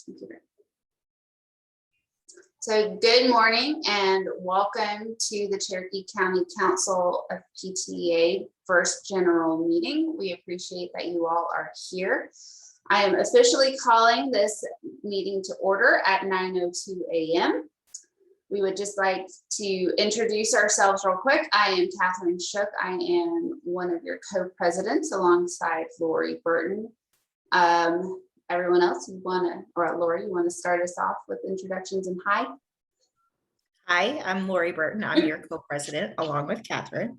computer. So good morning and welcome to the Cherokee County Council of PTA first general meeting. We appreciate that you all are here. I am officially calling this meeting to order at 9:02 a.m. We would just like to introduce ourselves real quick. I am Catherine Shook. I am one of your co-presidents alongside Lori Burton. Everyone else, you want to, or Lori, you want to start us off with introductions and hi? Hi, I'm Lori Burton. I'm your co-president along with Catherine.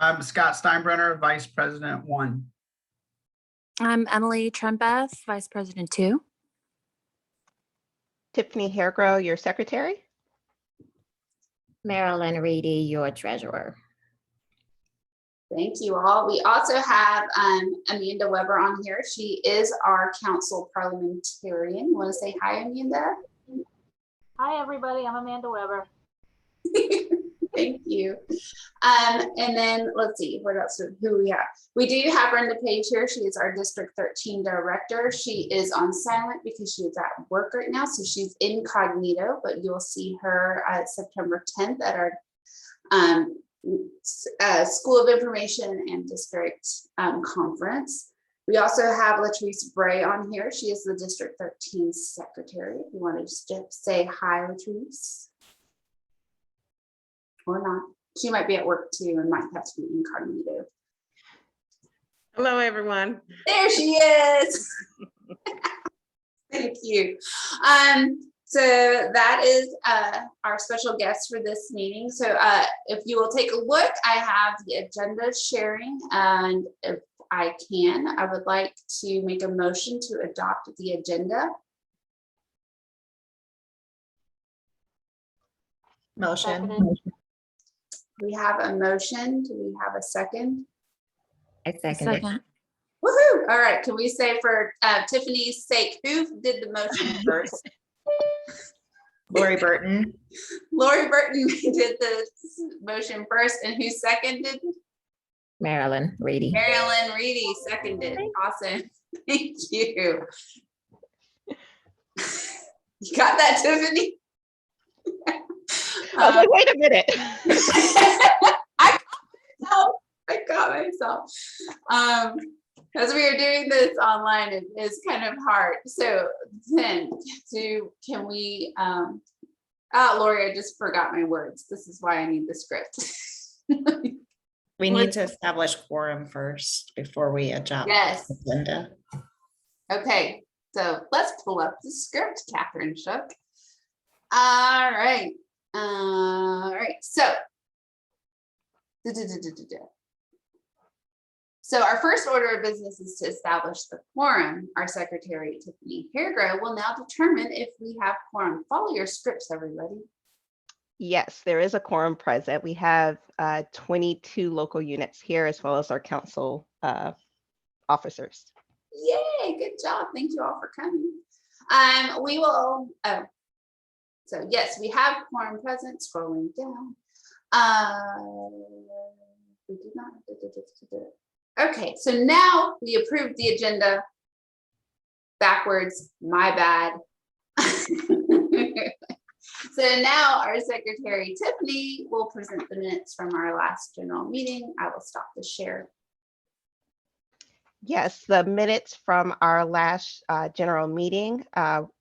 I'm Scott Steinbrenner, Vice President 1. I'm Emily Trembeth, Vice President 2. Tiffany Hairgrow, your secretary. Marilyn Reedy, your treasurer. Thank you all. We also have Amanda Weber on here. She is our council parliamentarian. Want to say hi, Amanda? Hi, everybody. I'm Amanda Weber. Thank you. And then let's see, what else? Who we have? We do have Brenda Page here. She is our District 13 director. She is on silent because she is at work right now, so she's incognito, but you'll see her September 10th at our School of Information and District conference. We also have Latrice Bray on here. She is the District 13 secretary. If you want to just say hi, Latrice. Or not. She might be at work too and might have to be incognito. Hello, everyone. There she is. Thank you. So that is our special guest for this meeting. So if you will take a look, I have the agenda sharing, and if I can, I would like to make a motion to adopt the agenda. Motion. We have a motion. Do we have a second? I second it. Woohoo! All right. Can we say for Tiffany's sake, who did the motion first? Lori Burton. Lori Burton did the motion first, and who seconded? Marilyn Reedy. Marilyn Reedy seconded. Awesome. Thank you. You got that, Tiffany? I was like, wait a minute. I got myself. As we are doing this online, it is kind of hard. So then, can we? Lori, I just forgot my words. This is why I need the script. We need to establish quorum first before we adopt Yes. the agenda. Okay, so let's pull up the script, Catherine Shook. All right. So our first order of business is to establish the quorum. Our secretary, Tiffany Hairgrow, will now determine if we have quorum. Follow your scripts, everybody. Yes, there is a quorum present. We have 22 local units here, as well as our council officers. Yay, good job. Thank you all for coming. We will, so yes, we have quorum present, scrolling down. We did not. Okay, so now we approved the agenda backwards, my bad. So now our secretary, Tiffany, will present the minutes from our last general meeting. I will stop the share. Yes, the minutes from our last general meeting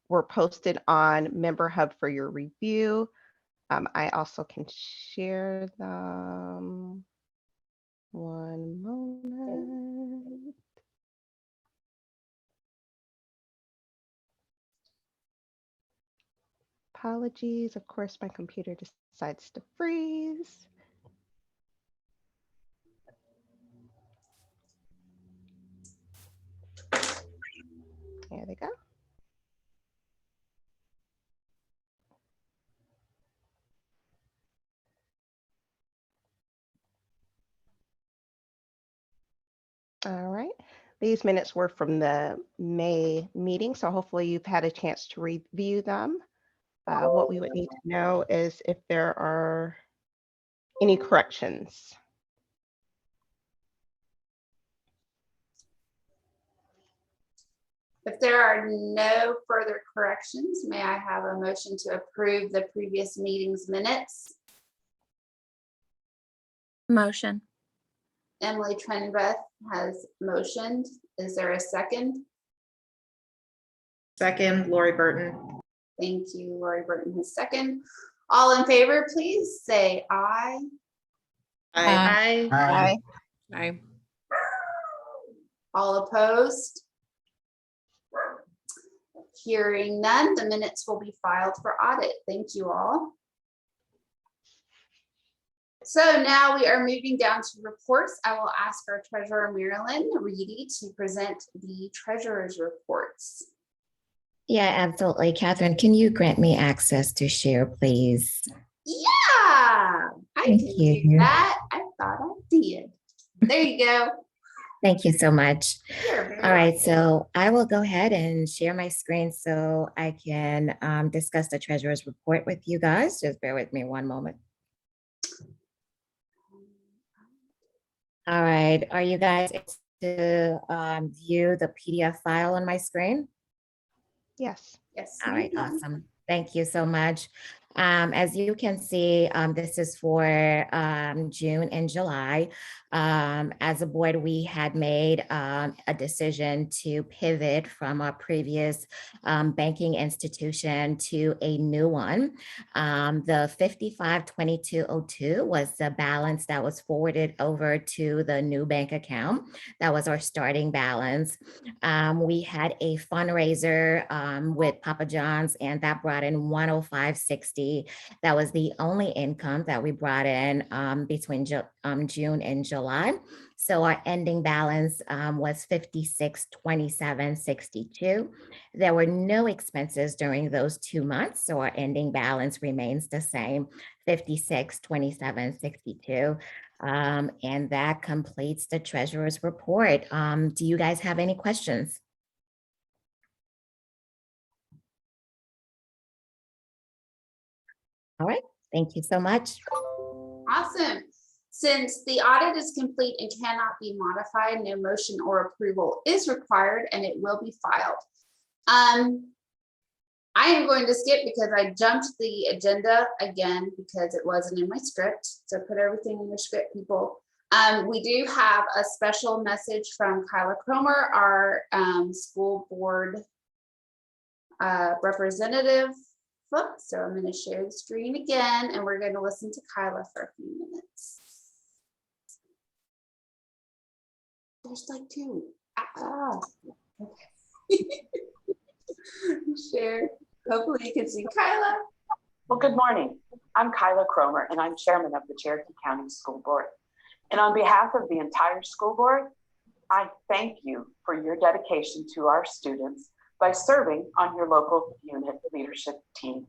were posted on Member Hub for your review. I also can share them. One moment. Apologies, of course, my computer decides to freeze. There they go. All right. These minutes were from the May meeting, so hopefully you've had a chance to review them. What we would need to know is if there are any corrections. If there are no further corrections, may I have a motion to approve the previous meeting's minutes? Motion. Emily Trenbeth has motioned. Is there a second? Second, Lori Burton. Thank you, Lori Burton has second. All in favor, please say aye. Aye. Aye. Aye. All opposed? Hearing none, the minutes will be filed for audit. Thank you all. So now we are moving down to reports. I will ask our treasurer, Marilyn Reedy, to present the treasurer's reports. Yeah, absolutely. Catherine, can you grant me access to share, please? Yeah, I Thank can do you. that. I thought I did. There you go. Thank you so much. You're very All right, so I will go ahead and share my screen so I can discuss the treasurer's report with you guys. Just bear with me one moment. All right, are you guys able to view the PDF file on my screen? Yes. Yes. All right, ma'am. awesome. Thank you so much. As you can see, this is for June and July. As a board, we had made a decision to pivot from our previous banking institution to a new one. The 552202 was the balance that was forwarded over to the new bank account. That was our starting balance. We had a fundraiser with Papa John's, and that brought in $105.60. That was the only income that we brought in between June and July. So our ending balance was $56.27.62. There were no expenses during those 2 months, so our ending balance remains the same, $56.27.62. And that completes the treasurer's report. Do you guys have any questions? All right, thank you so much. Awesome. Since the audit is complete and cannot be modified, no motion or approval is required and it will be filed. I am going to skip because I jumped the agenda again because it wasn't in my script. So put everything in your script, people. We do have a special message from Kyla Cromer, our school board representative. So I'm going to share the screen again, and we're going to listen to Kyla for a few minutes. There's like two. Okay. Share. Hopefully you can see Kyla. Well, good morning. I'm Kyla Cromer, and I'm chairman of the Cherokee County School Board. And on behalf of the entire school board, I thank you for your dedication to our students by serving on your local unit leadership team.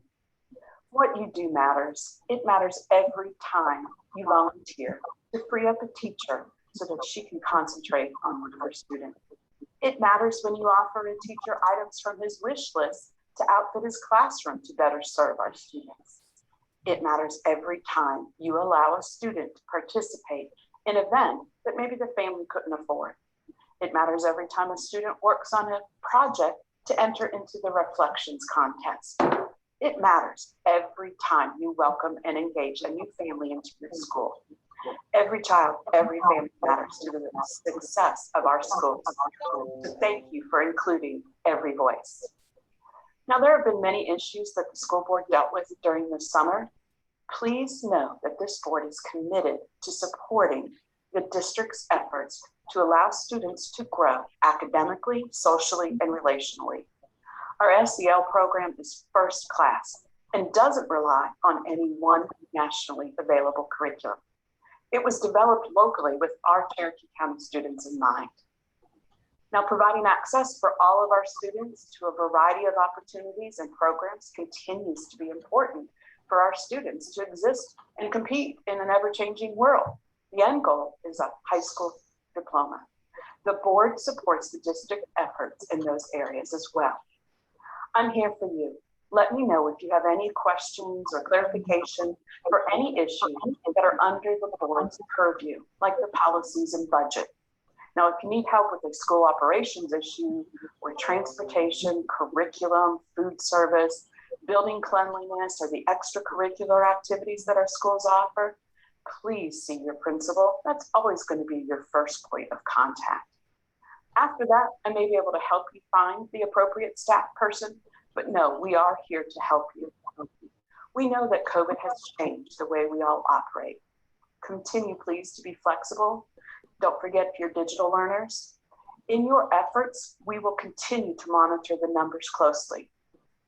What you do matters. It matters every time you volunteer to free up a teacher so that she can concentrate on one of her students. It matters when you offer a teacher items from his wish list to outfit his classroom to better serve our students. It matters every time you allow a student to participate in an event that maybe the family couldn't afford. It matters every time a student works on a project to enter into the reflections contest. It matters every time you welcome and engage a new family into your school. Every child, every family matters to the success of our schools. So thank you for including every voice. Now, there have been many issues that the school board dealt with during the summer. Please know that this board is committed to supporting the district's efforts to allow students to grow academically, socially, and relationally. Our SEL program is first class and doesn't rely on any one nationally available curriculum. It was developed locally with our Cherokee County students in mind. Now, providing access for all of our students to a variety of opportunities and programs continues to be important for our students to exist and compete in an ever-changing world. The end goal is a high school diploma. The board supports the district efforts in those areas as well. I'm here for you. Let me know if you have any questions or clarification for any issues that are under the board's purview, like the policies and budget. Now, if you need help with a school operations issue or transportation, curriculum, food service, building cleanliness, or the extracurricular activities that our schools offer, please see your principal. That's always going to be your first point of contact. After that, I may be able to help you find the appropriate staff person, but no, we are here to help you. We know that COVID has changed the way we all operate. Continue, please, to be flexible. Don't forget if you're digital learners. In your efforts, we will continue to monitor the numbers closely.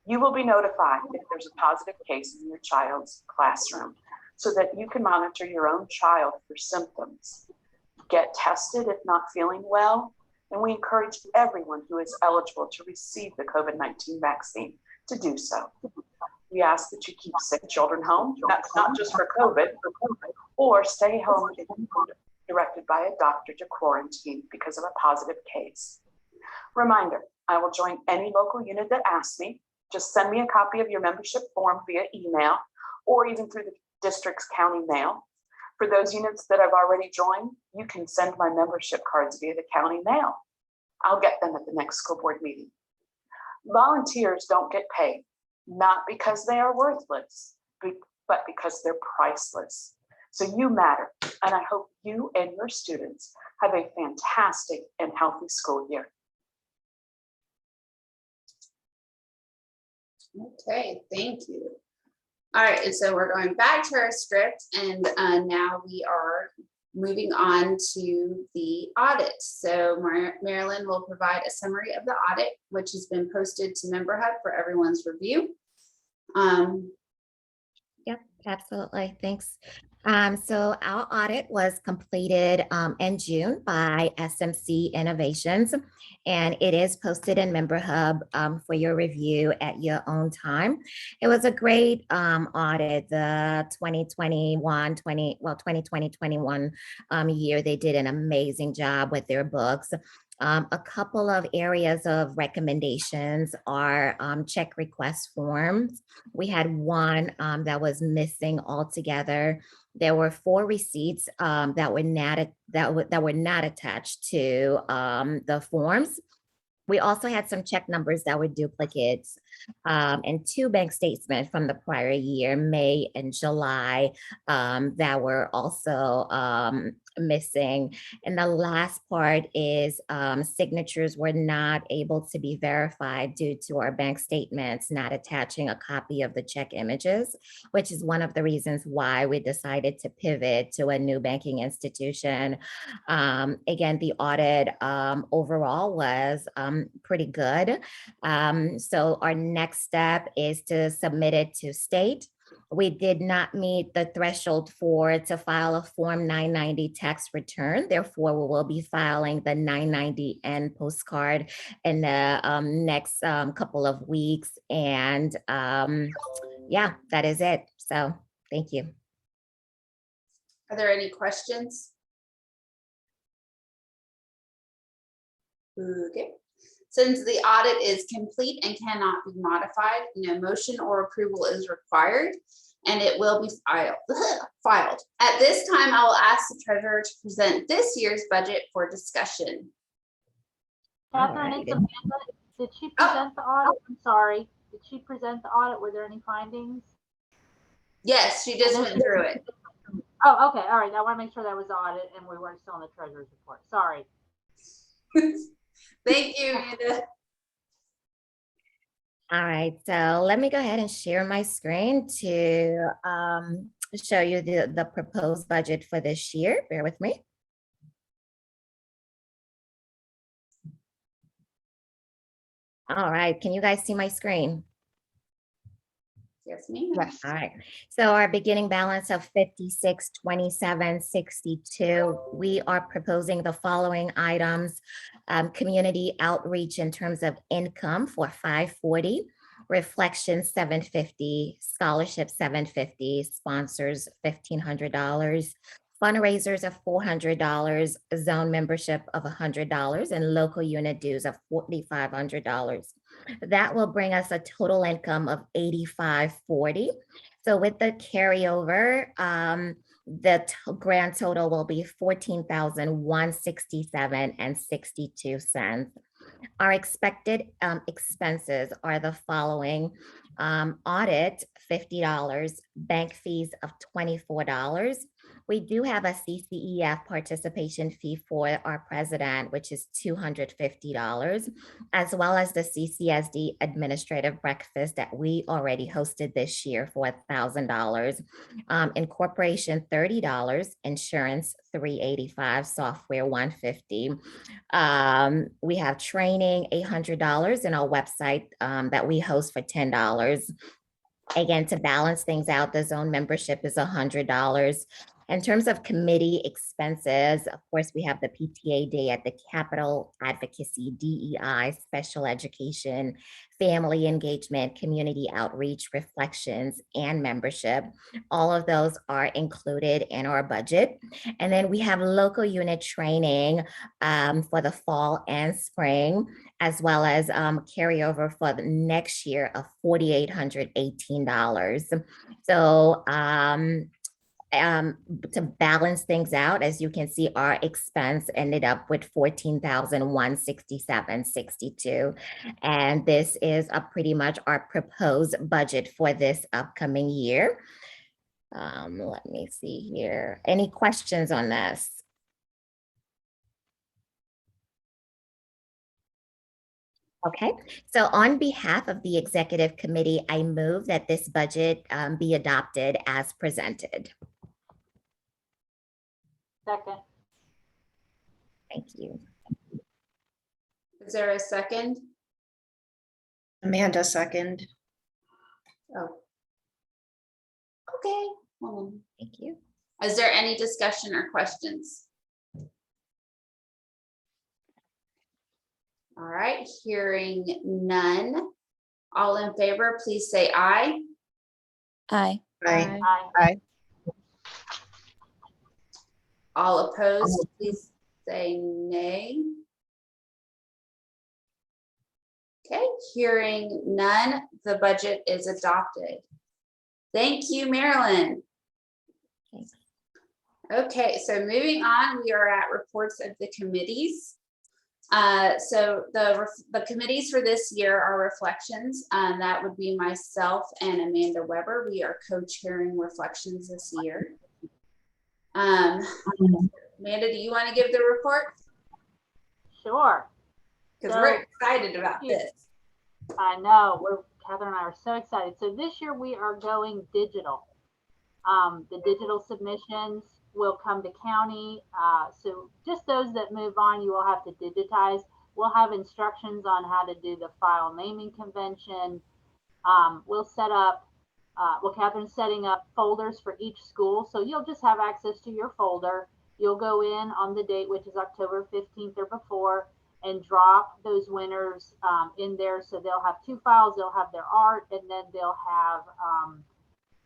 You will be notified if there's a positive case in your child's classroom so that you can monitor your own child for symptoms. Get tested if not feeling well, and we encourage everyone who is eligible to receive the COVID-19 vaccine to do so. We ask that you keep sick children home, not just for COVID, or stay home if directed by a doctor to quarantine because of a positive case. Reminder, I will join any local unit that asks me. Just send me a copy of your membership form via email or even through the district's county mail. For those units that I've already joined, you can send my membership cards via the county mail. I'll get them at the next school board meeting. Volunteers don't get paid, not because they are worthless, but because they're priceless. So you matter, and I hope you and your students have a fantastic and healthy school year. Okay, thank you. All right, and so we're going back to our script, and now we are moving on to the audit. So Marilyn will provide a summary of the audit, which has been posted to Member Hub for everyone's review. Yep, absolutely. Thanks. So our audit was completed in June by SMC Innovations, and it is posted in Member Hub for your review at your own time. It was a great audit. The 2020-21 year, they did an amazing job with their books. A couple of areas of recommendations are check request forms. We had one that was missing altogether. There were 4 receipts that were not attached to the forms. We also had some check numbers that were duplicates and 2 bank statements from the prior year, May and July, that were also missing. And the last part is signatures were not able to be verified due to our bank statements not attaching a copy of the check images, which is one of the reasons why we decided to pivot to a new banking institution. Again, the audit overall was pretty good. So our next step is to submit it to state. We did not meet the threshold to file a Form 990 tax return. Therefore, we will be filing the 990N postcard in the next couple of weeks. And yeah, that is it. So thank you. Are there any questions? Okay. Since the audit is complete and cannot be modified, no motion or approval is required, and it will be filed. At this time, I will ask the treasurer to present this year's budget for discussion. Catherine, it's Amanda. Did she present the audit? I'm sorry. Did she present the audit? Were there any findings? Yes, she just went through it. Oh, okay. All right. I want to make sure that was the audit and we weren't still in the treasurer's report. Sorry. Thank you, Amanda. All right, so let me go ahead and share my screen to show you the proposed budget for this year. Bear with me. All right, can you guys see my screen? Yes, ma'am. Yes. All right, so our beginning balance of 5627.62. We are proposing the following items: community outreach in terms of income for 540, reflection 750, scholarship 750, sponsors $1,500, fundraisers of $400, zone membership of $100, and local unit dues of $4,500. That will bring us a total income of $8,540. So with the carryover, The grand total will be $14,167.62. Our expected expenses are the following: audit, $50, bank fees of $24. We do have a CCEF participation fee for our president, which is $250, as well as the CCSD administrative breakfast that we already hosted this year for $1,000. Incorporation, $30, insurance, $385, software, $150. We have training, $800, and our website that we host for $10. Again, to balance things out, the zone membership is $100. In terms of committee expenses, of course, we have the PTA Day at the Capitol, Advocacy, DEI, Special Education, Family Engagement, Community Outreach, Reflections, and Membership. All of those are included in our budget. And then we have local unit training for the fall and spring, as well as carryover for the next year of $4,818. So, to balance things out, as you can see, our expense ended up with $14,167.62. And this is pretty much our proposed budget for this upcoming year. Let me see here. Any questions on this? Okay, so on behalf of the executive committee, I move that this budget be adopted as presented. Second. Thank you. Is there a second? Amanda, second. Oh. Okay. Hold on. Thank you. Is there any discussion or questions? All right, hearing none. All in favor, please say aye. Aye. Aye. Aye. All opposed, please say nay. Okay, hearing none, the budget is adopted. Thank you, Marilyn. Thanks. Okay, so moving on, we are at reports of the committees. So the committees for this year are Reflections. That would be myself and Amanda Weber. We are co-chairing Reflections this year. Amanda, do you want to give the report? Sure. Because we're excited about this. I know, Catherine and I are so excited. So this year we are going digital. The digital submissions will come to county. So just those that move on, you will have to digitize. We'll have instructions on how to do the file naming convention. We'll set up, Catherine's setting up folders for each school. So you'll just have access to your folder. You'll go in on the date, which is October 15th or before, and drop those winners in there. So they'll have two files. They'll have their art, and then they'll have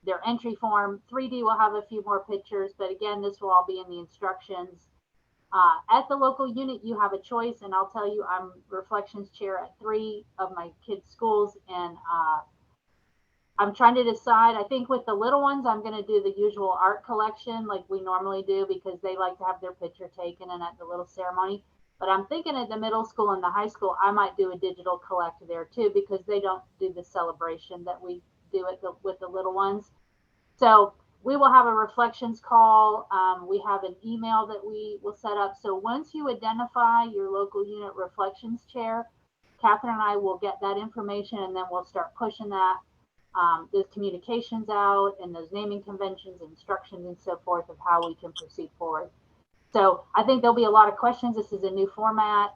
their entry form. 3D will have a few more pictures, but again, this will all be in the instructions. At the local unit, you have a choice, and I'll tell you, I'm Reflections chair at 3 of my kids' schools, and I'm trying to decide. I think with the little ones, I'm going to do the usual art collection like we normally do, because they like to have their picture taken and at the little ceremony. But I'm thinking at the middle school and the high school, I might do a digital collect there too, because they don't do the celebration that we do with the little ones. So we will have a Reflections call. We have an email that we will set up. So once you identify your local unit Reflections chair, Catherine and I will get that information, and then we'll start pushing that, those communications out, and those naming conventions, instructions, and so forth of how we can proceed forward. So I think there'll be a lot of questions. This is a new format.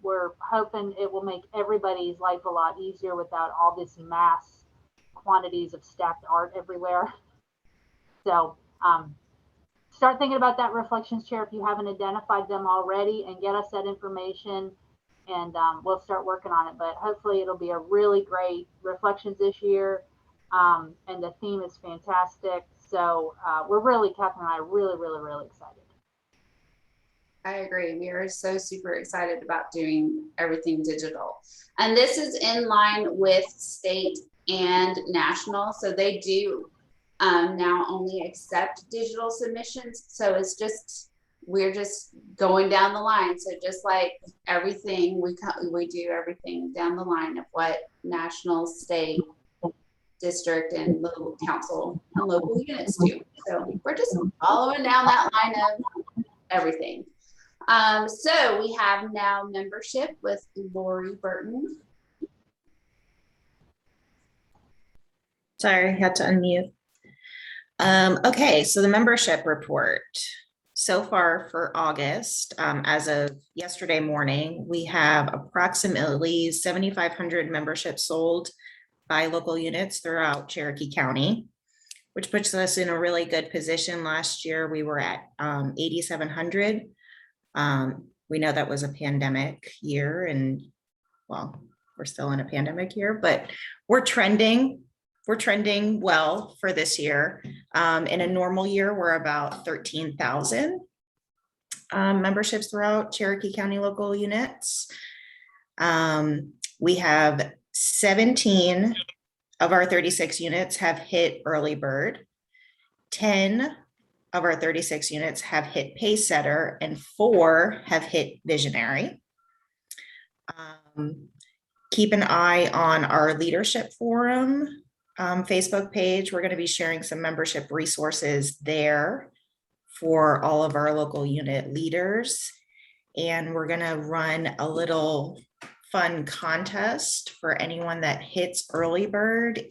We're hoping it will make everybody's life a lot easier without all this mass quantities of stacked art everywhere. So start thinking about that Reflections chair if you haven't identified them already, and get us that information, and we'll start working on it. But hopefully it'll be a really great Reflections this year, and the theme is fantastic. So we're really, Catherine and I, really, really, really excited. I agree. We are so super excited about doing everything digital. And this is in line with state and national. So they do now only accept digital submissions. So it's just, we're just going down the line. So just like everything, we do everything down the line of what national, state, district, and local council and local units do. So we're just following down that line of everything. So we have now membership with Lori Burton. Sorry, I had to unmute. Okay, so the membership report. So far for August, as of yesterday morning, we have approximately 7,500 memberships sold by local units throughout Cherokee County, which puts us in a really good position. Last year, we were at 8,700. We know that was a pandemic year, and well, we're still in a pandemic year, but we're trending well for this year. In a normal year, we're about 13,000 memberships throughout Cherokee County local units. We have 17 of our 36 units have hit early bird. 10 of our 36 units have hit Pacesetter, and 4 have hit Visionary. Keep an eye on our leadership forum Facebook page. We're going to be sharing some membership resources there for all of our local unit leaders. And we're going to run a little fun contest for anyone that hits early bird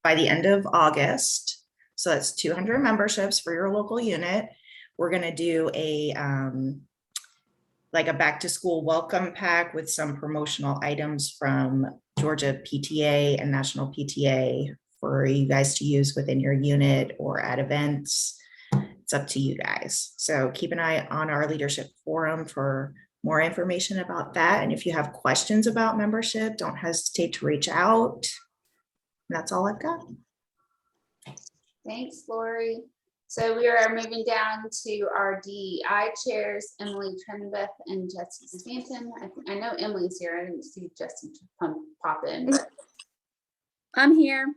by the end of August. So that's 200 memberships for your local unit. We're going to do a like a back to school welcome pack with some promotional items from Georgia PTA and National PTA for you guys to use within your unit or at events. It's up to you guys. So keep an eye on our leadership forum for more information about that. And if you have questions about membership, don't hesitate to reach out. And that's all I've got. Thanks, Lori. So we are moving down to our DEI chairs, Emily Trenbeth and Jesse Stanton. I know Emily's here. I didn't see Jesse pop in. But. I'm here.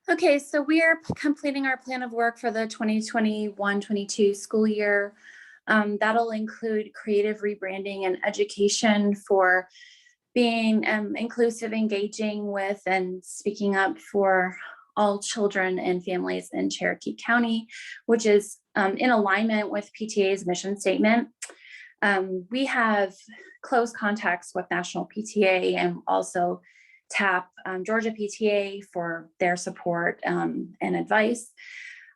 Okay, so we are completing our plan of work for the 2021-22 school year. That'll include creative rebranding and education for being inclusive, engaging with, and speaking up for all children and families in Cherokee County, which is in alignment with PTA's mission statement. We have close contacts with National PTA and also tap Georgia PTA for their support and advice.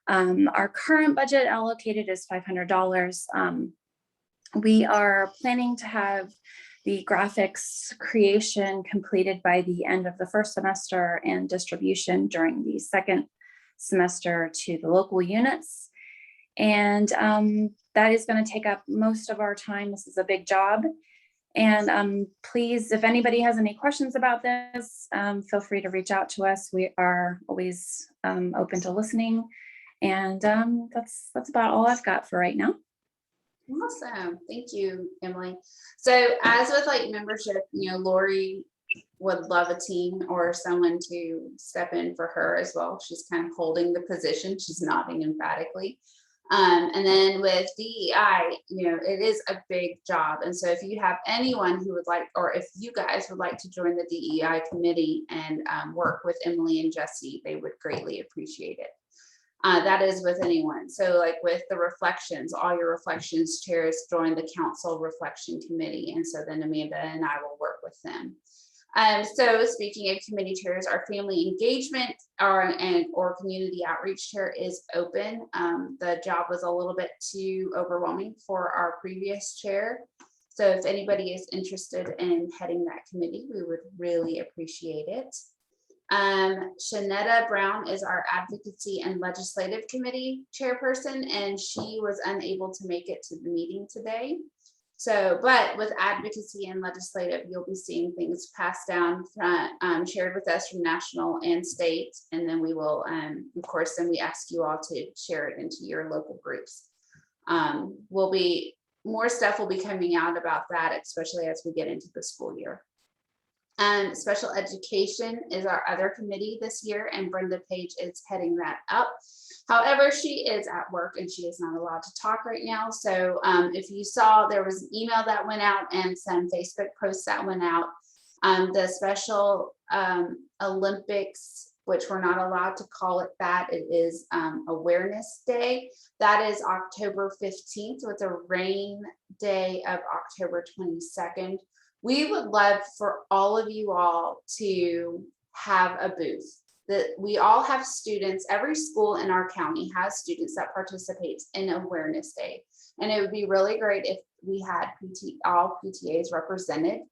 Our current budget allocated is $500. We are planning to have the graphics creation completed by the end of the first semester and distribution during the second semester to the local units. And that is going to take up most of our time. This is a big job. And please, if anybody has any questions about this, feel free to reach out to us. We are always open to listening. And that's about all I've got for right now. Awesome. Thank you, Emily. So as with like membership, Lori would love a team or someone to step in for her as well. She's kind of holding the position. She's nodding emphatically. And then with DEI, it is a big job. And so if you have anyone who would like, or if you guys would like to join the DEI committee and work with Emily and Jesse, they would greatly appreciate it. That is with anyone. So like with the reflections, all your reflections chairs join the council reflection committee. And so then Amanda and I will work with them. So speaking of committee chairs, our family engagement or community outreach chair is open. The job was a little bit too overwhelming for our previous chair. So if anybody is interested in heading that committee, we would really appreciate it. Shanetta Brown is our advocacy and legislative committee chairperson, and she was unable to make it to the meeting today. So, but with advocacy and legislative, you'll be seeing things passed down, shared with us from national and state, and then we will, of course, then we ask you all to share it into your local groups. More stuff will be coming out about that, especially as we get into the school year. Special education is our other committee this year, and Brenda Page is heading that up. However, she is at work and she is not allowed to talk right now. So if you saw, there was an email that went out and some Facebook posts that went out. The Special Olympics, which we're not allowed to call it that, it is Awareness Day. That is October 15th with a rain day of October 22nd. We would love for all of you all to have a booth. That we all have students, every school in our county has students that participates in Awareness Day. And it would be really great if we had all PTAs represented.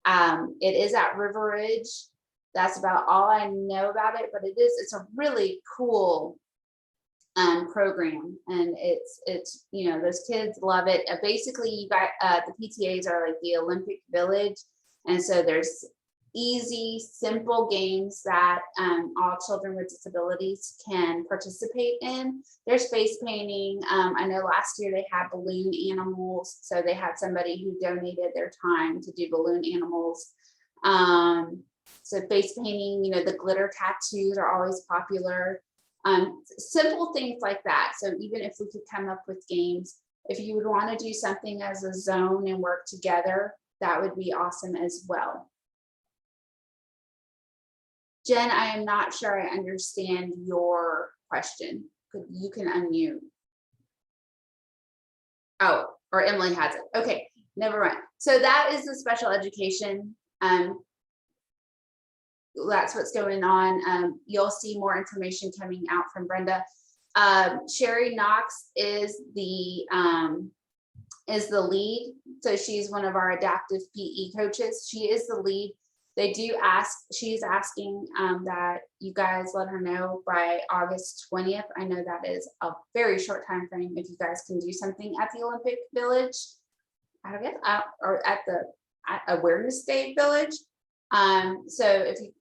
It is at River Ridge. That's about all I know about it, but it's a really cool program, and it's you know, those kids love it. Basically, you got the PTAs are like the Olympic Village, and so there's easy, simple games that all children with disabilities can participate in. There's face painting. I know last year they had balloon animals, so they had somebody who donated their time to do balloon animals. So face painting, you know, the glitter tattoos are always popular. Simple things like that. So even if we could come up with games, if you would want to do something as a zone and work together, that would be awesome as well. Jen, I am not sure I understand your question. You can unmute. Oh, or Emily has it. Okay, never mind. So that is the special education. That's what's going on. You'll see more information coming out from Brenda. Sherry Knox is the lead. So she's one of our adaptive PE coaches. She is the lead. They do ask, she's asking that you guys let her know by August 20th. I know that is a very short time frame. If you guys can do something at the Olympic Village, I guess, or at Awareness Day Village. So if you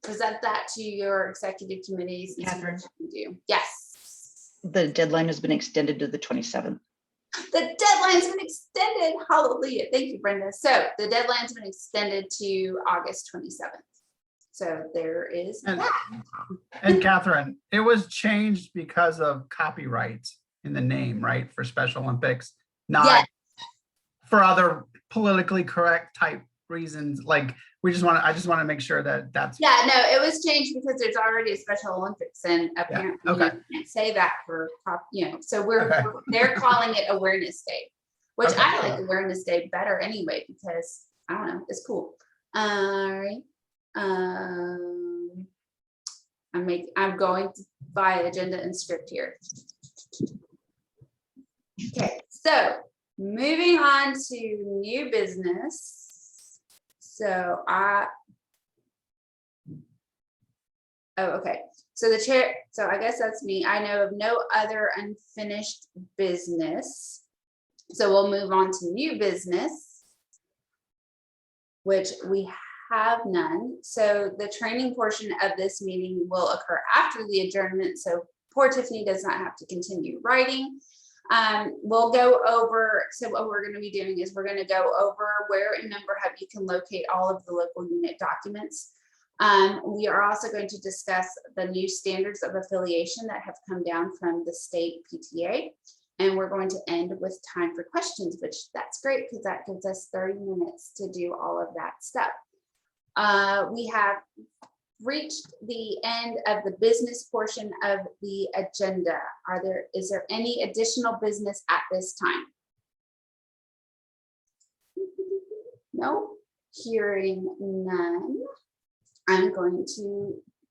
present that to your executive committees, and see what you can do. Yes. The deadline has been extended to the 27th. The deadline's been extended. Hallelujah. Thank you, Brenda. So the deadline's been extended to August 27th. So there is that. And Catherine, it was changed because of copyright in the name, right? For Special Olympics, not Yes. for other politically correct type reasons. Like I just want to make sure that that's. Yeah, no, it was changed because there's already a Special Olympics, and apparently okay. you can't say that for, you know, so Okay. they're calling it Awareness Day, which Okay. I like Awareness Day better anyway, because I don't know, it's cool. All right. I'm going to buy agenda and script here. Okay, so moving on to new business. So okay. So the chair, so I guess that's me. I know of no other unfinished business. So we'll move on to new business, which we have none. So the training portion of this meeting will occur after the adjournment. So poor Tiffany does not have to continue writing. We'll go over, so what we're going to be doing is we're going to go over where in Member Hub you can locate all of the local unit documents. We are also going to discuss the new standards of affiliation that have come down from the state PTA. And we're going to end with time for questions, which that's great because that gives us 30 minutes to do all of that stuff. We have reached the end of the business portion of the agenda. Is there any additional business at this time? No, hearing none.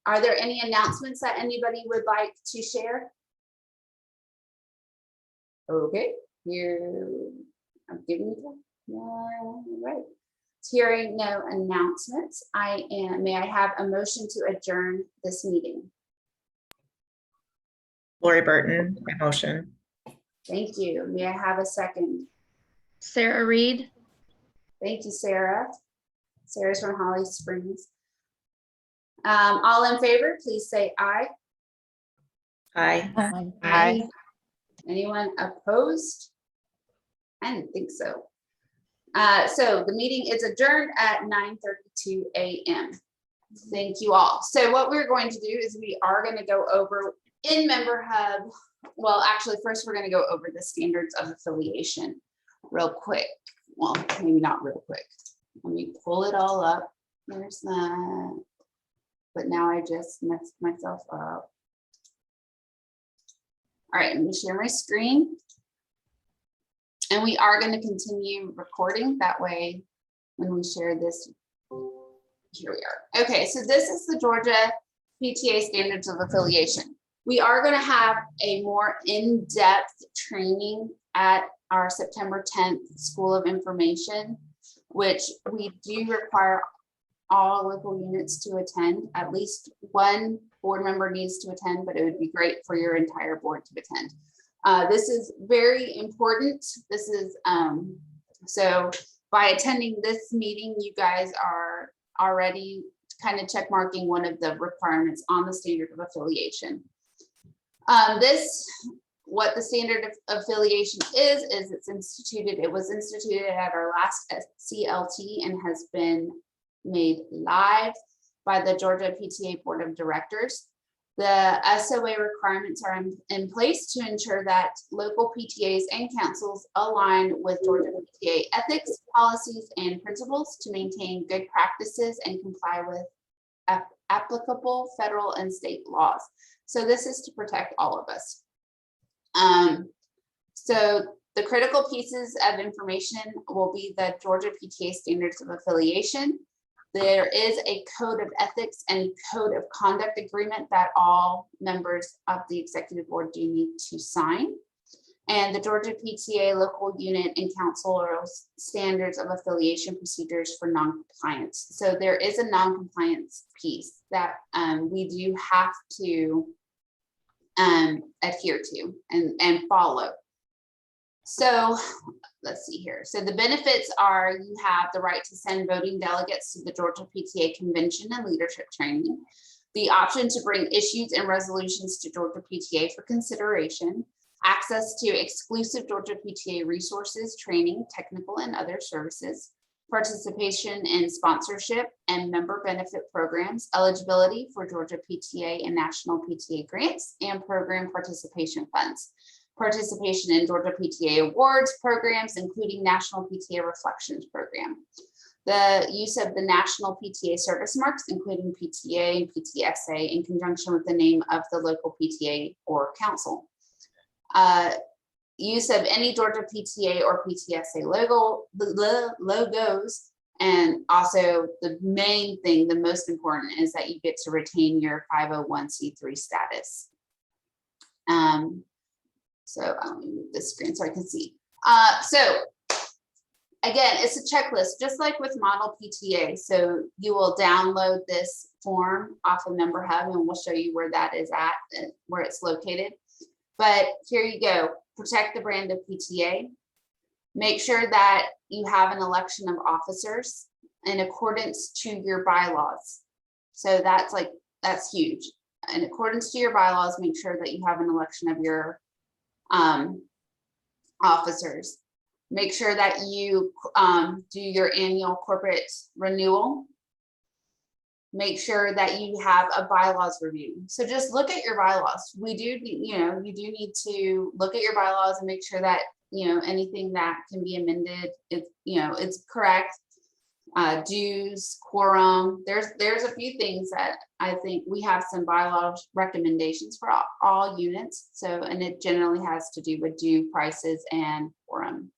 Are there any announcements that anybody would like to share? Okay, I'm giving you right. Hearing no announcements, may I have a motion to adjourn this meeting? Lori Burton, my motion. Thank you. May I have a second? Sarah Reed. Thank you, Sarah. Sarah's from Holly Springs. All in favor, please say aye. Aye. Aye. Anyone opposed? I didn't think so. So the meeting is adjourned at 9:32 a.m. Thank you all. So what we're going to do is we are going to go over in Member Hub. Well, actually, first we're going to go over the standards of affiliation real quick. Well, maybe not real quick. Let me pull it all up. There's that. But now I just messed myself up. All right, let me share my screen. And we are going to continue recording. That way, when we share this, here we are. Okay, so this is the Georgia PTA Standards of Affiliation. We are going to have a more in-depth training at our September 10th School of Information, which we do require all local units to attend. At least one board member needs to attend, but it would be great for your entire board to attend. This is very important. This is, so by attending this meeting, you guys are already kind of check marking one of the requirements on the standard of affiliation. What the standard of affiliation is it's instituted, it was instituted at our last CLT and has been made live by the Georgia PTA Board of Directors. The SOA requirements are in place to ensure that local PTAs and councils align with Georgia PTA ethics, policies, and principles to maintain good practices and comply with applicable federal and state laws. So this is to protect all of us. So the critical pieces of information will be the Georgia PTA Standards of Affiliation. There is a code of ethics and code of conduct agreement that all members of the executive board do need to sign. And the Georgia PTA local unit and council standards of affiliation procedures for non-compliance. So there is a non-compliance piece that we do have to adhere to and follow. So let's see here. So the benefits are you have the right to send voting delegates to the Georgia PTA convention and leadership training, the option to bring issues and resolutions to Georgia PTA for consideration, access to exclusive Georgia PTA resources, training, technical and other services, participation in sponsorship and member benefit programs, eligibility for Georgia PTA and national PTA grants, and program participation funds. Participation in Georgia PTA awards programs, including National PTA Reflections Program. The use of the National PTA service marks, including PTA and PTSA, in conjunction with the name of the local PTA or council. Use of any Georgia PTA or PTSA logos, and also the main thing, the most important, is that you get to retain your 501c3 status. So I'll move this screen so I can see. So again, it's a checklist, just like with Model PTA. So you will download this form off of Member Hub, and we'll show you where that is at, where it's located. But here you go. Protect the brand of PTA. Make sure that you have an election of officers in accordance to your bylaws. So that's huge. In accordance to your bylaws, make sure that you have an election of your officers. Make sure that you do your annual corporate renewal. Make sure that you have a bylaws review. So just look at your bylaws. You do need to look at your bylaws and make sure that, anything that can be amended, it's correct. Dues, quorum, there's a few things that I think we have some bylaws recommendations for all units. So, and it generally has to do with due, prices, and quorum.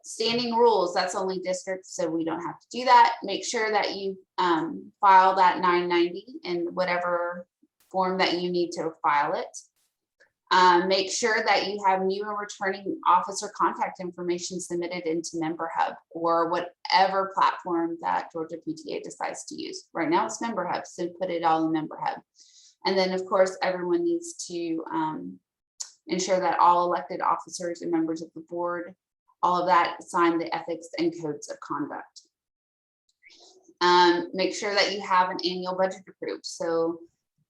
Standing rules, that's only districts, so we don't have to do that. Make sure that you file that 990 in whatever form that you need to file it. Make sure that you have new and returning officer contact information submitted into Member Hub or whatever platform that Georgia PTA decides to use. Right now it's Member Hub, so put it all in Member Hub. And then of course, everyone needs to ensure that all elected officers and members of the board, all of that, sign the ethics and codes of conduct. Make sure that you have an annual budget approved. So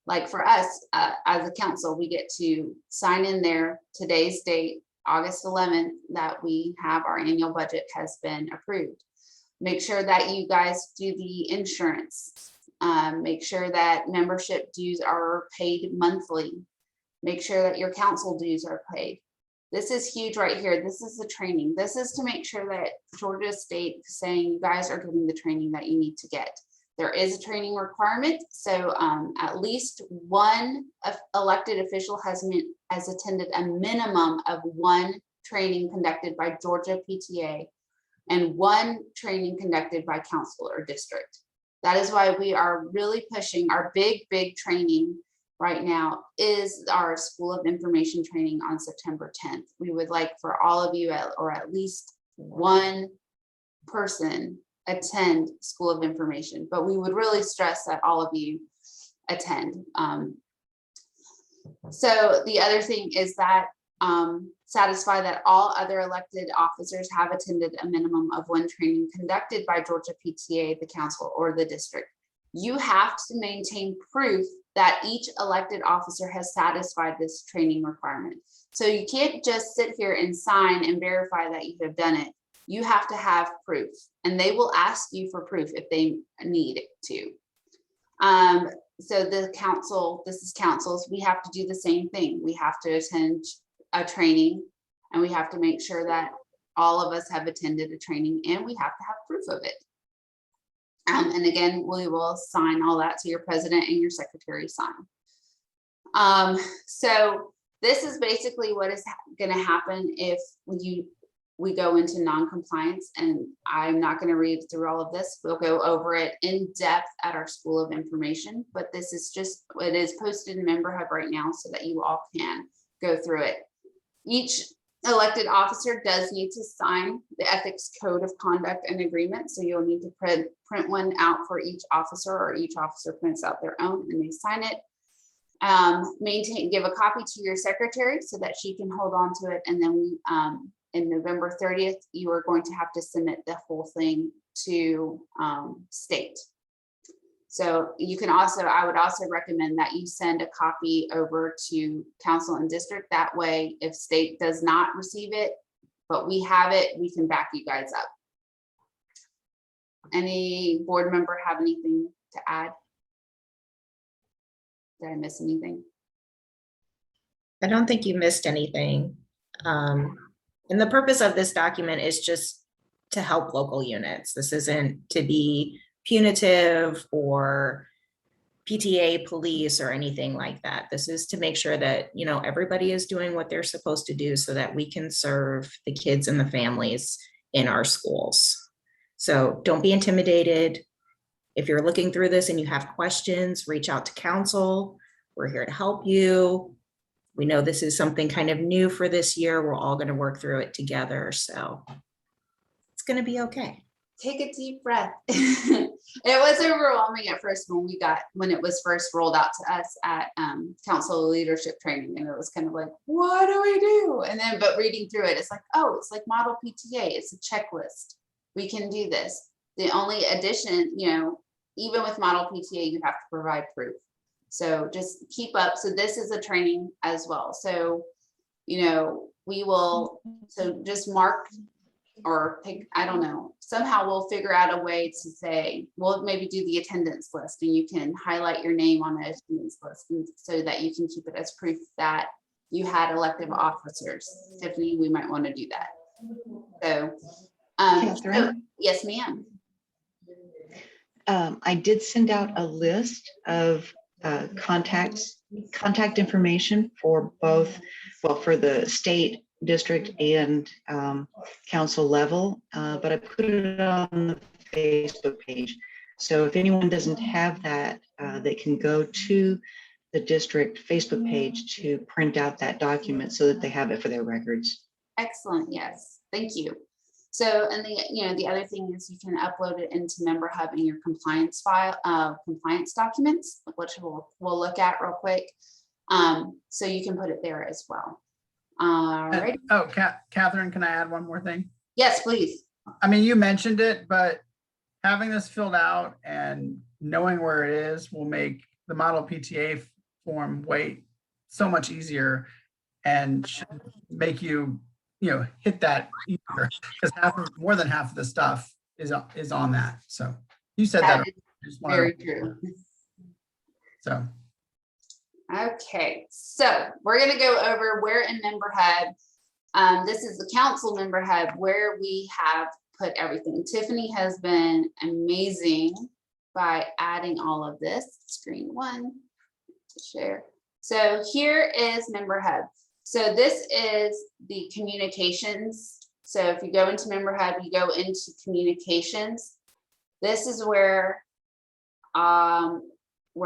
like for us, as a council, we get to sign in there today's date, August 11th that we have our annual budget has been approved. Make sure that you guys do the insurance. Make sure that membership dues are paid monthly. Make sure that your council dues are paid. This is huge right here. This is the training. This is to make sure that Georgia State is saying you guys are getting the training that you need to get. There is a training requirement. So at least one elected official has attended a minimum of one training conducted by Georgia PTA and one training conducted by council or district. That is why we are really pushing our big training right now is our School of Information training on September 10th. We would like for all of you or at least one person attend School of Information, but we would really stress that all of you attend. So the other thing is that satisfy that all other elected officers have attended a minimum of one training conducted by Georgia PTA, the council, or the district. You have to maintain proof that each elected officer has satisfied this training requirement. So you can't just sit here and sign and verify that you have done it. You have to have proof, and they will ask you for proof if they need it to. So the council, this is councils, we have to do the same thing. We have to attend a training, and we have to make sure that all of us have attended a training, and we have to have proof of it. And again, we will sign all that to your president and your secretary sign. So this is basically what is going to happen if we go into non-compliance, and I'm not going to read through all of this. We'll go over it in depth at our School of Information, but this is just, it is posted in Member Hub right now so that you all can go through it. Each elected officer does need to sign the Ethics Code of Conduct and Agreement. So you'll need to print one out for each officer, or each officer prints out their own and they sign it. Give a copy to your secretary so that she can hold on to it. And then in November 30th, you are going to have to submit the whole thing to state. So you can also, I would also recommend that you send a copy over to council and district. That way, if state does not receive it, but we have it, we can back you guys up. Any board member have anything to add? Did I miss anything? I don't think you missed anything. And the purpose of this document is just to help local units. This isn't to be punitive or PTA police or anything like that. This is to make sure that, you know, everybody is doing what they're supposed to do so that we can serve the kids and the families in our schools. So don't be intimidated. If you're looking through this and you have questions, reach out to council. We're here to help you. We know this is something kind of new for this year. We're all going to work through it together. So it's going to be okay. Take a deep breath. It was overwhelming at first when it was first rolled out to us at council leadership training, and it was kind of like, what do we do? And then, but reading through it, it's like, oh, it's like model PTA. It's a checklist. We can do this. The only addition, you know, even with model PTA, you have to provide proof. So just keep up. So this is a training as well. So, you know, we will, so just mark or pick, I don't know, somehow we'll figure out a way to say, we'll maybe do the attendance list, and you can highlight your name on the attendance list so that you can keep it as proof that you had elective officers. Tiffany, we might want to do that. So, Catherine? Yes, ma'am. I did send out a list of contact information for both, well, for the state, district, and council level, but I put it on the Facebook page. So if anyone doesn't have that, they can go to the district Facebook page to print out that document so that they have it for their records. Excellent. Yes. Thank you. So, and the other thing is you can upload it into Member Hub in your compliance file, compliance documents, which we'll look at real quick. So you can put it there as well. All right. Oh, Catherine, can I add one more thing? Yes, please. I mean, you mentioned it, but having this filled out and knowing where it is will make the model PTA form wait so much easier, and should make you hit that easier, because more than half of the stuff is on that. So you said that. That is I just wanted very to- true. So, Okay, so we're gonna go over where in Member Hub. This is the council Member Hub where we have put everything. Tiffany has been amazing by adding all of this. Screen one to share. So here is Member Hub. So this is the communications. So if you go into Member Hub, you go into communications. This is where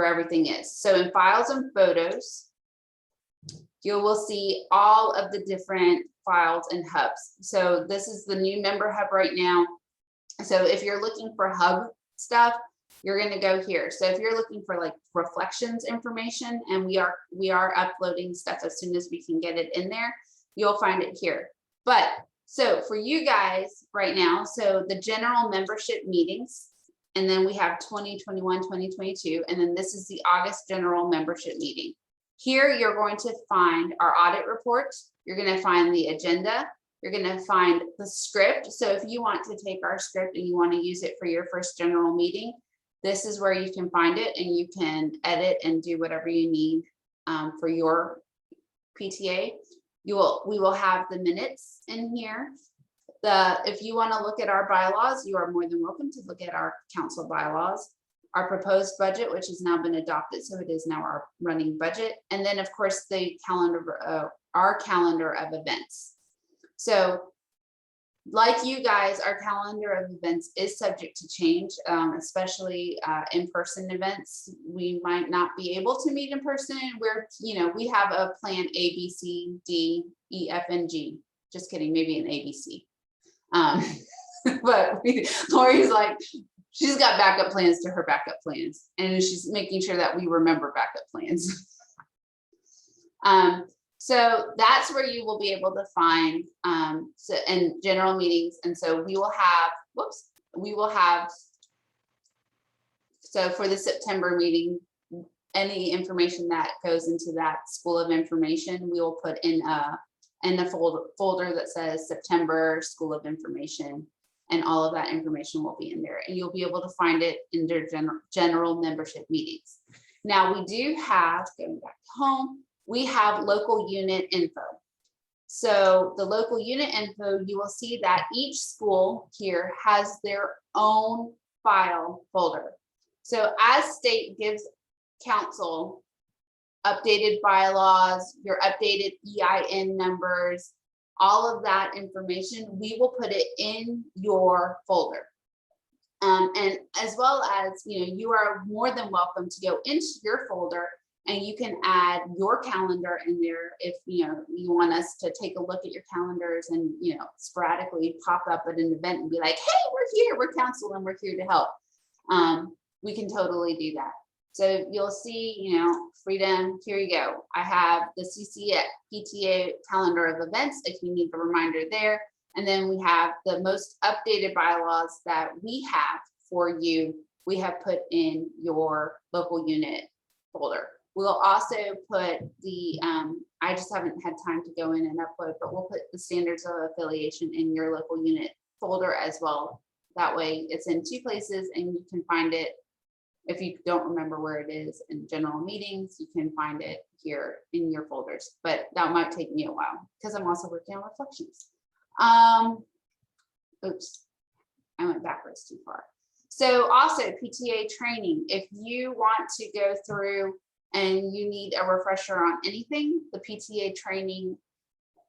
everything is. So in files and photos, you will see all of the different files and hubs. So this is the new Member Hub right now. So if you're looking for hub stuff, you're going to go here. So if you're looking for like reflections information, and we are uploading stuff as soon as we can get it in there, you'll find it here. But so for you guys right now, so the general membership meetings, and then we have 2021, 2022, and then this is the August general membership meeting. Here you're going to find our audit report. You're going to find the agenda. You're going to find the script. So if you want to take our script and you want to use it for your first general meeting, this is where you can find it, and you can edit and do whatever you need for your PTA. We will have the minutes in here. If you want to look at our bylaws, you are more than welcome to look at our council bylaws, our proposed budget, which has now been adopted, so it is now our running budget, and then of course the calendar, our calendar of events. So like you guys, our calendar of events is subject to change, especially in-person events. We might not be able to meet in person. We have a plan A, B, C, D, E, F, and G. Just kidding, maybe an ABC. But Lori's like, she's got backup plans to her backup plans, and she's making sure that we remember backup plans. So that's where you will be able to find in general meetings. And so we will have, so for the September meeting, any information that goes into that School of Information, we will put in the folder that says September School of Information, and all of that information will be in there, and you'll be able to find it in their general membership meetings. Now we do have, going back home, we have local unit info. So the local unit info, you will see that each school here has their own file folder. So as state gives council updated bylaws, your updated EIN numbers, all of that information, we will put it in your folder. And as well as, you are more than welcome to go into your folder, and you can add your calendar in there if you want us to take a look at your calendars and sporadically pop up at an event and be like, hey, we're here, we're council, and we're here to help. We can totally do that. So you'll see, Freedom, here you go. I have the CCPTA calendar of events if you need the reminder there. And then we have the most updated bylaws that we have for you. We have put in your local unit folder. We'll also put the, I just haven't had time to go in and upload, but we'll put the standards of affiliation in your local unit folder as well. That way it's in two places, and you can find it. If you don't remember where it is in general meetings, you can find it here in your folders, but that might take me a while because I'm also working on reflections. Oops, I went backwards too far. So also PTA training, if you want to go through and you need a refresher on anything, the PTA training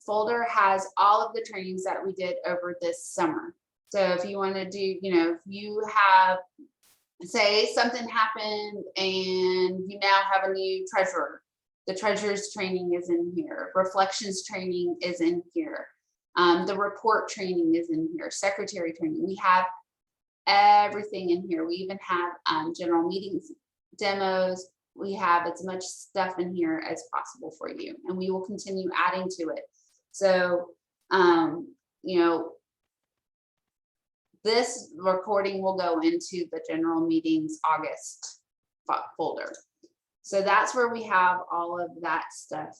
folder has all of the trainings that we did over this summer. So if you want to do, if you have, say something happened and you now have a new treasurer, the treasurer's training is in here, reflections training is in here, the report training is in here, secretary training, we have everything in here. We even have general meetings demos. We have as much stuff in here as possible for you, and we will continue adding to it. So this recording will go into the general meetings August folder. So that's where we have all of that stuff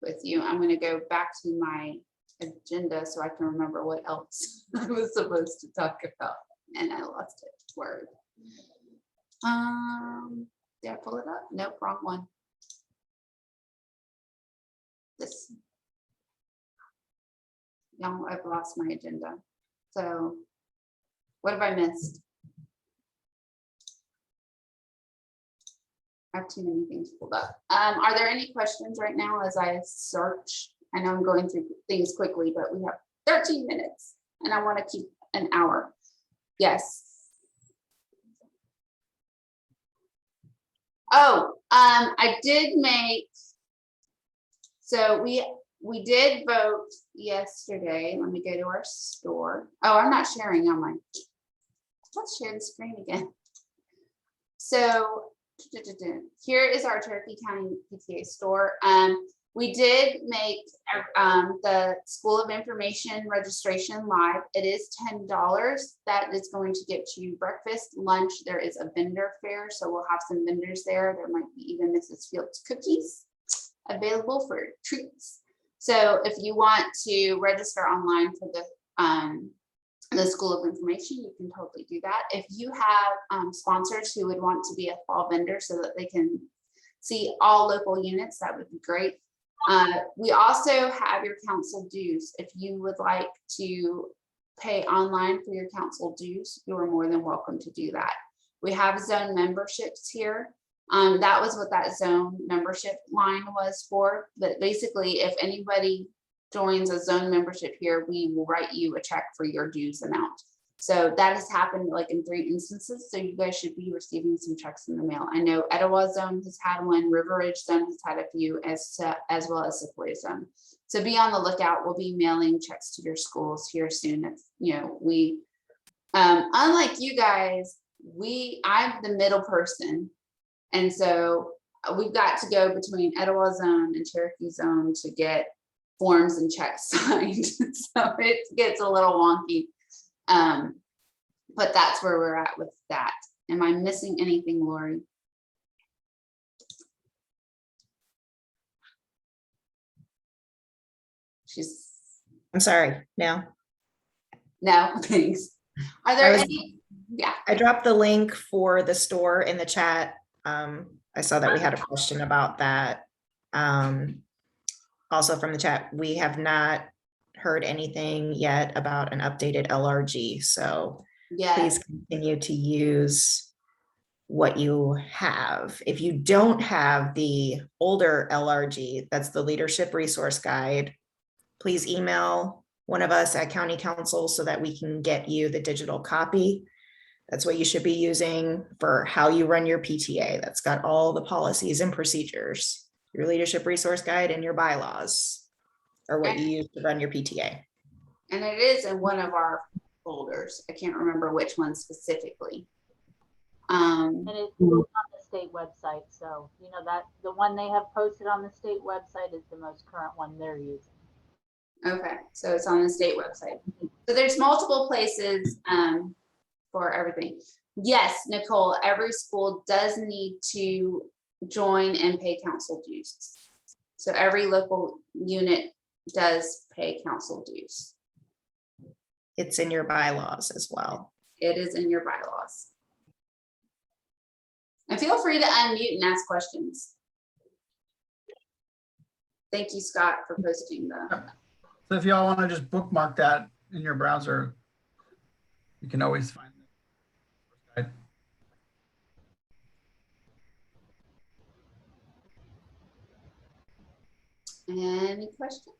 with you. I'm going to go back to my agenda so I can remember what else I was supposed to talk about, and I lost it. Word. Did I pull it up? Nope, wrong one. This. No, I've lost my agenda. So what have I missed? I have too many things pulled up. Are there any questions right now as I search? I know I'm going through things quickly, but we have 13 minutes and I want to keep an hour. Yes. Oh, I did make, so we did vote yesterday. Let me go to our store. Oh, I'm not sharing on my, let's share the screen again. So here is our Cherokee County PTA store. We did make the School of Information registration live. It is $10. That is going to get you breakfast, lunch. There is a vendor fair, so we'll have some vendors there. There might be even Mrs. Fields cookies available for treats. So if you want to register online for the School of Information, you can totally do that. If you have sponsors who would want to be a fall vendor so that they can see all local units, that would be great. We also have your council dues. If you would like to pay online for your council dues, you are more than welcome to do that. We have zone memberships here. That was what that zone membership line was for. But basically, if anybody joins a zone membership here, we will write you a check for your dues amount. So that has happened like in 3 instances. So you guys should be receiving some checks in the mail. I know Etowah Zone has had one, River Ridge Zone has had a few, as well as Sequoia Zone. So be on the lookout. We'll be mailing checks to your schools here soon. If you know, we unlike you guys, I'm the middle person, and so we've got to go between Etowah Zone and Cherokee Zone to get forms and checks signed. So it gets a little wonky. But that's where we're at with that. Am I missing anything, Lori? I'm sorry, no. No, thanks. Are there any? Yeah. I dropped the link for the store in the chat. I saw that we had a question about that. Also from the chat, we have not heard anything yet about an updated LRG. So please continue to use what you have. If you don't have the older LRG, that's the Leadership Resource Guide, please email one of us at County Council so that we can get you the digital copy. That's what you should be using for how you run your PTA. That's got all the policies and procedures. Your Leadership Resource Guide and your bylaws are what you use to run your PTA. And it is in one of our folders. I can't remember which one specifically. And it's on the state website. So, you know, that the one they have posted on the state website is the most current one they're using. Okay, so it's on the state website. So there's multiple places for everything. Yes, Nicole, every school does need to join and pay council dues. So every local unit does pay council dues. It's in your bylaws as well. It is in your bylaws. And feel free to unmute and ask questions. Thank you, Scott, for posting the. So if y'all want to just bookmark that in your browser, you can always find it. Any questions?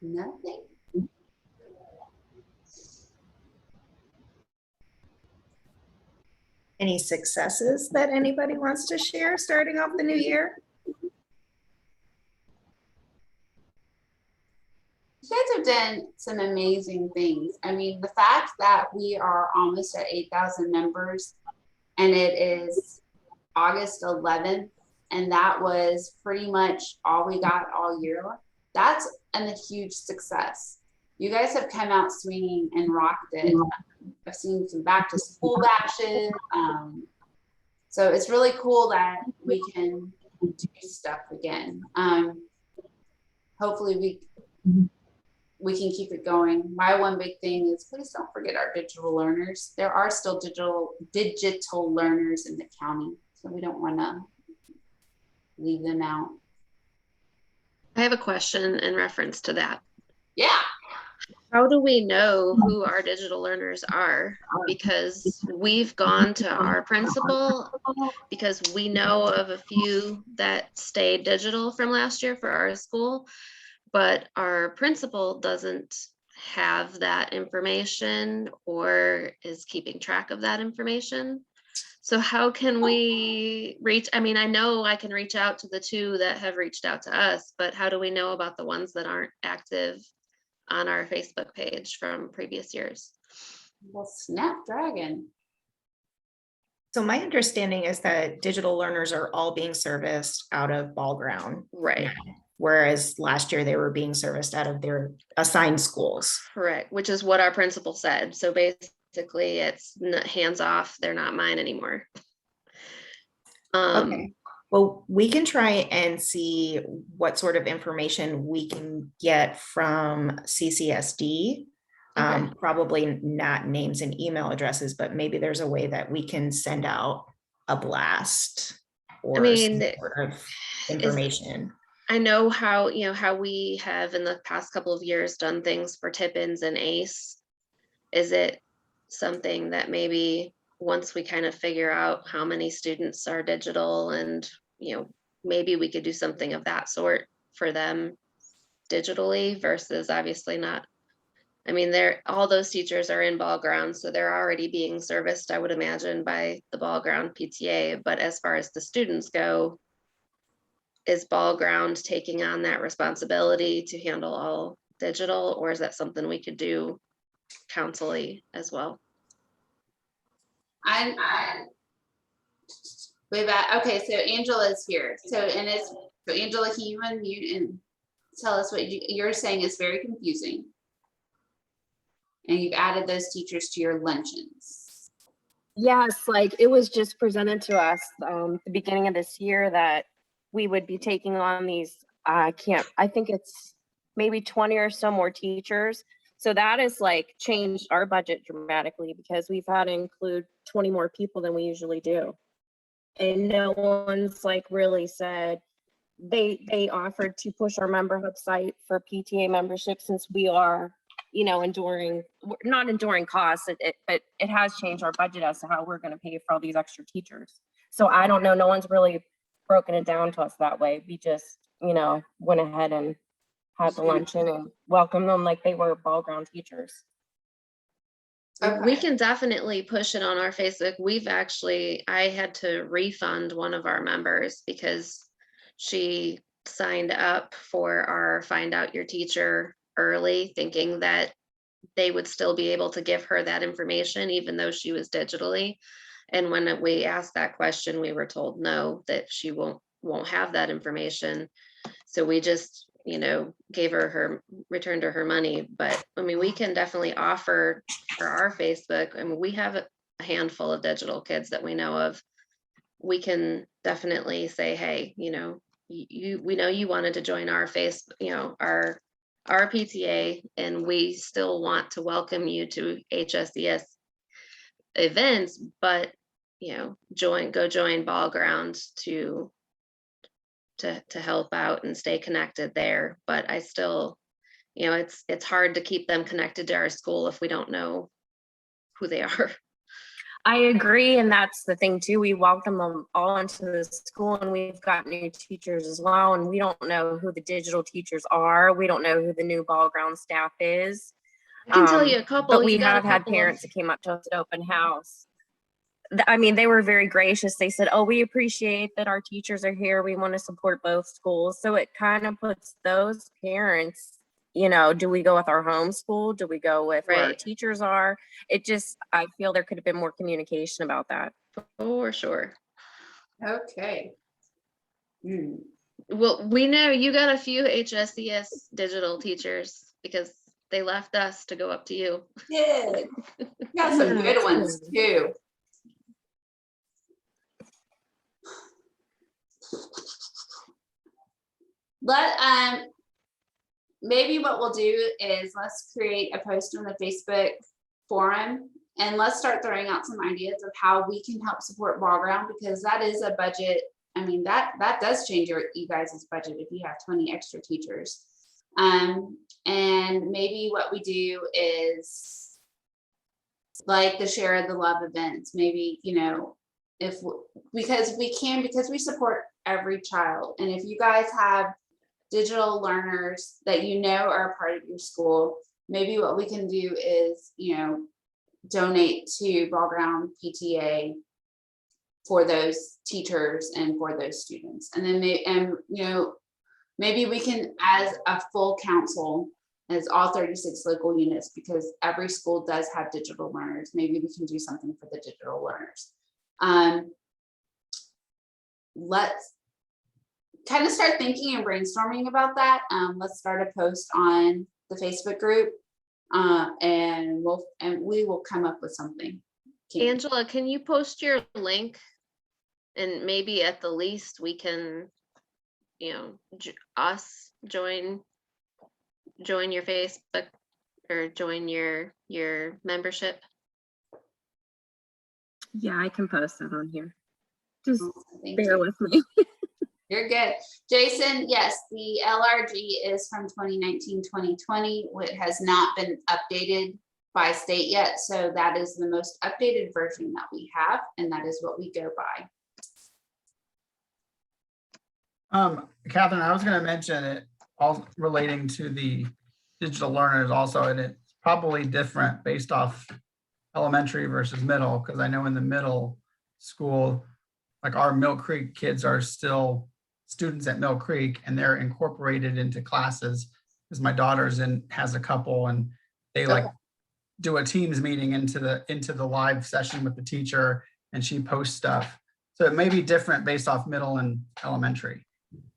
Nothing. Any successes that anybody wants to share starting off the new year? You guys have done some amazing things. I mean, the fact that we are almost at 8,000 members and it is August 11th, and that was pretty much all we got all year, that's a huge success. You guys have come out swinging and rocked it. I've seen some back to school bashes. So it's really cool that we can do stuff again. Hopefully we can keep it going. My one big thing is please don't forget our digital learners. There are still digital learners in the county, so we don't want to leave them out. I have a question in reference to that. Yeah. How do we know who our digital learners are? Because we've gone to our principal because we know of a few that stayed digital from last year for our school, but our principal doesn't have that information or is keeping track of that information. So how can we reach? I mean, I know I can reach out to the two that have reached out to us, but how do we know about the ones that aren't active on our Facebook page from previous years? Well, Snapdragon. So my understanding is that digital learners are all being serviced out of Ball Ground. Right. now, whereas last year they were being serviced out of their assigned schools. Correct, which is what our principal said. So basically it's hands off, they're not mine anymore. Okay. Well, we can try and see what sort of information we can get from CCSD. Okay. Probably not names and email addresses, but maybe there's a way that we can send out a blast or some sort of information. I know how, how we have in the past couple of years done things for Tippins and ACE. Is it something that maybe once we kind of figure out how many students are digital and, maybe we could do something of that sort for them digitally versus obviously not. I mean, all those teachers are in Ball Ground, so they're already being serviced, I would imagine, by the Ball Ground PTA. But as far as the students go, is Ball Ground taking on that responsibility to handle all digital, or is that something we could do councilly as well? Okay, so Angela's here. So Angela, can you unmute and tell us what you're saying is very confusing? And you've added those teachers to your luncheons. Yes, like it was just presented to us the beginning of this year that we would be taking on these, I think it's maybe 20 or so more teachers. So that has like changed our budget dramatically because we've had to include 20 more people than we usually do. And no one's like really said, they offered to push our member hub site for PTA membership since we are, not enduring costs, but it has changed our budget as to how we're going to pay for all these extra teachers. So I don't know, no one's really broken it down to us that way. We just, went ahead and had the luncheon and welcomed them like they were Ball Ground teachers. Okay. We can definitely push it on our Facebook. I had to refund one of our members because she signed up for our Find Out Your Teacher early, thinking that they would still be able to give her that information, even though she was digitally. And when we asked that question, we were told no, that she won't have that information. So we just, returned her her money. But I mean, we can definitely offer for our Facebook. I mean, we have a handful of digital kids that we know of. We can definitely say, hey, we know you wanted to join our our PTA, and we still want to welcome you to HSES events, but go join Ball Ground to help out and stay connected there. But I still, it's hard to keep them connected to our school if we don't know who they are. I agree, and that's the thing too. We welcome them all into the school, and we've got new teachers as well. And we don't know who the digital teachers are. We don't know who the new Ball Ground staff is. I can tell you a couple. But we have had parents that came up to us at open house. I mean, they were very gracious. They said, "Oh, we appreciate that our teachers are here. We want to support both schools." So it kind of puts those parents, do we go with our home school? Do we go with where our teachers are? I feel there could have been more communication about that. For sure. Okay. Well, we know you got a few HSES digital teachers because they left us to go up to you. Yeah. Got some good ones too. Maybe what we'll do is let's create a post on the Facebook forum and let's start throwing out some ideas of how we can help support Ball Ground, because that is a budget. I mean, that does change you guys' budget if you have 20 extra teachers. And maybe what we do is like the Share the Love events, maybe, you know, because we support every child. And if you guys have digital learners that you know are a part of your school, maybe what we can do is, you know, donate to Ball Ground PTA for those teachers and for those students. And then you know, maybe we can, as a full council, as all 36 local units, because every school does have digital learners, maybe we can do something for the digital learners. Let's kind of start thinking and brainstorming about that. Let's start a post on the Facebook group, and we will come up with something. Angela, can you post your link? And maybe at the least we can, you know, us join your Facebook or join your membership. Yeah, I can post that on here. Just Thank bear you. with me. You're good. Jason, yes, the LRG is from 2019-2020. It has not been updated by state yet. So that is the most updated version that we have, and that is what we go by. Catherine, I was going to mention it all relating to the digital learners also, and it's probably different based off elementary versus middle, because I know in the middle school, like our Mill Creek kids are still students at Mill Creek, and they're incorporated into classes, because my daughter's has a couple, and they like do a Teams meeting into the live session with the teacher, and she posts stuff. So it may be different based off middle and elementary.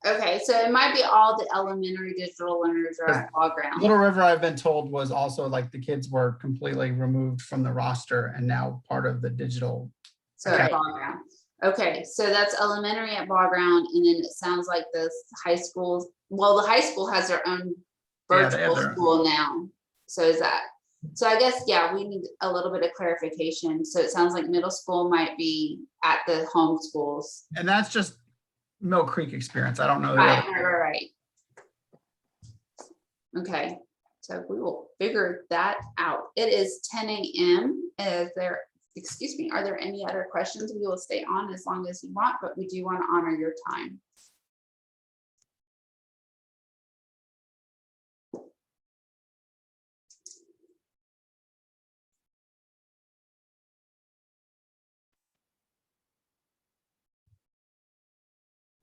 Okay, so it might be all the elementary digital learners are at Ball Ground. Little River, I've been told, was also like the kids were completely removed from the roster and now part of the digital. So at Ball Ground. Okay, so that's elementary at Ball Ground, and then it sounds like the high schools. Well, the high school has their own virtual school now. So is that? So I guess, yeah, we need a little bit of clarification. So it sounds like middle school might be at the home schools. And that's just Mill Creek experience. I don't know. Right. Okay, so we will figure that out. It is 10 a.m. Are there any other questions? We will stay on as long as you want, but we do want to honor your time.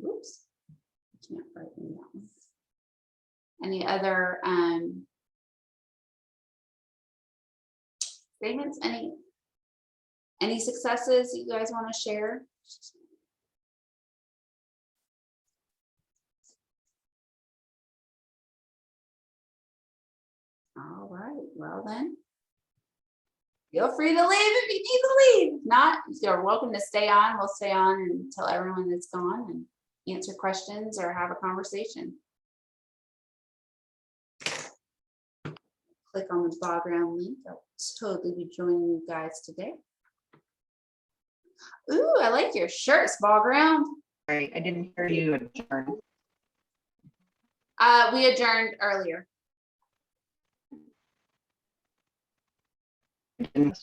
Oops, can't write in that one. Any other statements? Any successes you guys want to share? All right, well then, feel free to leave if you need to leave. If not, you're welcome to stay on. We'll stay on until everyone is gone and answer questions or have a conversation. Click on the Ball Ground link. I'll totally be joining you guys today. Ooh, I like your shirts, Ball Ground. Sorry, I didn't hear you adjourn. We adjourned earlier. Okay.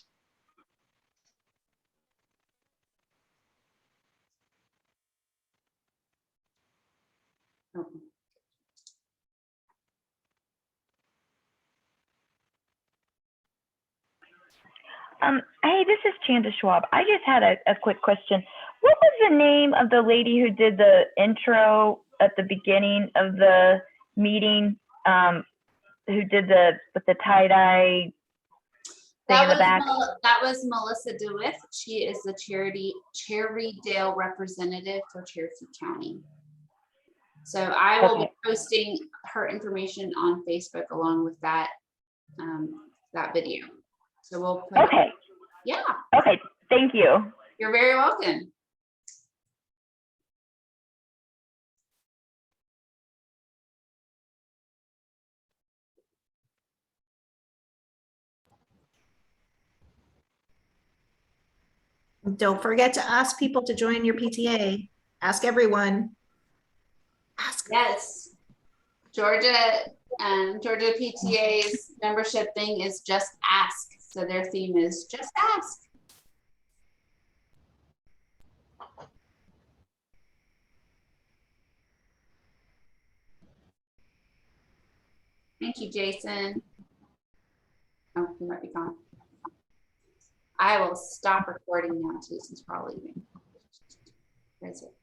Hey, this is Chanda Schwab. I just had a quick question. What was the name of the lady who did the intro at the beginning of the meeting? Who did with the tie-dye thing in the back? That was Melissa DeWitt. She is the Cherrydale representative for Cherokee County. So I will be posting her information on Facebook along with that that video. So we'll put Okay. Yeah. Okay. Thank you. You're very welcome. Don't forget to ask people to join your PTA. Ask everyone. Ask. Yes. Georgia PTA's membership thing is just ask. So their theme is just ask. Thank you, Jason. Oh, he might be gone. I will stop recording now too, since we're all leaving. Where is it?